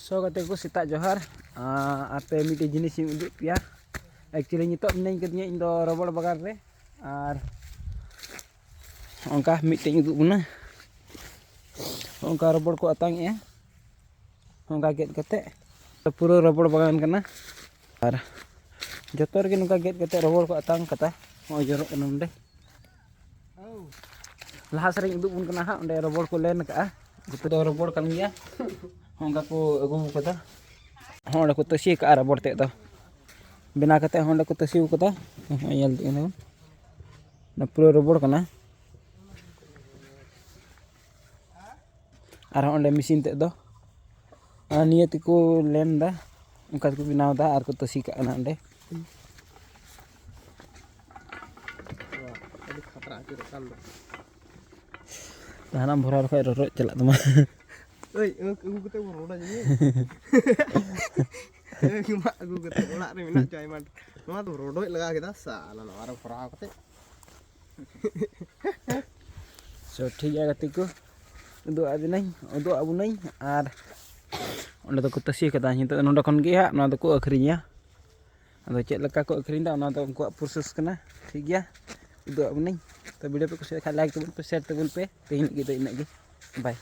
So kata ko sita johar ape mite jenis yang uduk pia actually nitok menain katanya indo robol bakar re ar ongkah mite uduk puna ongkah robol ko atang ya ongkah get kate pura robol bagan kana ar jotor ge nongka get kate robol ko atang kata mau jorok kana onde laha sering uduk pun kana ha onde robol ko len ka gitu do robol kan ya ongkah ko agu kata honda ko tasi ka robol te do bina kate honda ko tasi kata yel ino na pura robol kana ar onde mesin te do niat ko len da ongkah ko binaw da ar ko tasi ka ana onde Tanam borar kau rorok celak teman. Oi, aku kata borar aja ni. Cuma aku kata bolar ni nak cai man. Cuma tu borar laga kita salah nak orang borar kata. So ठीक है kata ko. Untuk abu nai ar onde to ko tasi kata nito nonda kon ge ha nonda ko akhrinya. Ado cek leka ko akhrin da nonda ko proses kana. ठीक है. Untuk abu nai. तो video पे कुछ like तो share तो पे इन की तो इन बाय